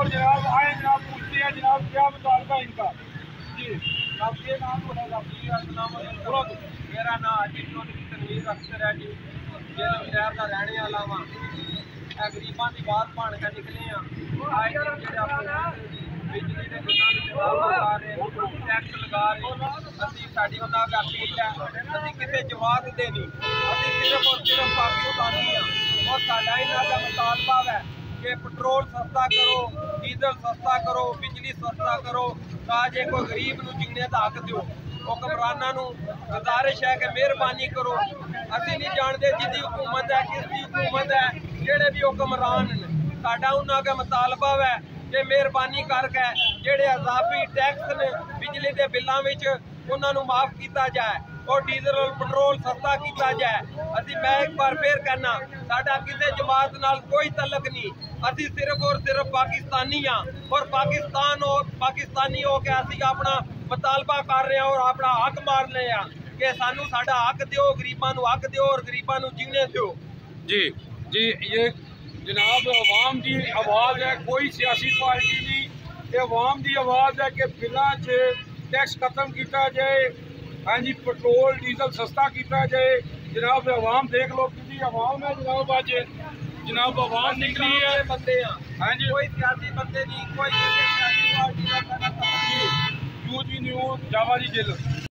और जनाब आए जनाब पूछते हैं जनाब क्या मुतालबा इनका। जी जनाब ये नाम मेरा नाम अजीत चौधरी तनवीर अख्तर है जी। जेलम शहर का रहने वाला वा। गरीबों की बात भाण के निकले बिजली के बिलों टैक्स लगा रहे अभी साड़ी उन्होंने अपील है अभी किसी जवाब देनी अभी सिर्फ और सिर्फ पाकिस्तानी हाँ और साडा इन्हों का मुतालबा है कि पेट्रोल सस्ता करो, डीजल सस्ता करो, बिजली सस्ता करो ताकि कोई गरीब नूं जीने का हक दो। हुक्मरानों गुजारिश है कि मेहरबानी करो। असी नहीं जानते जिसकी हुकूमत है किसकी हुकूमत है जेडे भी हुक्मरान ने साडा उन्हों का मुतालबा है कि मेहरबानी करके जेडे अजाफी टैक्स ने बिजली के बिलों में उन्होंने माफ़ किया जाए और डीजल और पेट्रोल सस्ता किया जाए। असी मैं एक बार फिर कहना साडा किसी जमात नाल कोई तलक नहीं। असी सिर्फ और सिर्फ पाकिस्तानी हाँ और पाकिस्तानी हो के असी अपना मुतालबा कर रहे हैं और अपना हक मार रहे हैं कि सानू साडा हक दो, गरीबों को हक दो और गरीबों को जीने दो। जी जी ये जनाब अवाम की आवाज़ है, कोई सियासी पार्टी नहीं, ये अवाम की आवाज़ है कि बिलों से टैक्स खत्म किया जाए। हाँ जी पेट्रोल डीजल सस्ता किया जाए। जनाब अवाम देख लो कि अवाम है जनाब अज जनाब अवाम निकली है बंदे हाँ जी कोई सियासी बंदे नहीं कोई सियासी पार्टी का न्यूज़ जावा जी जेल।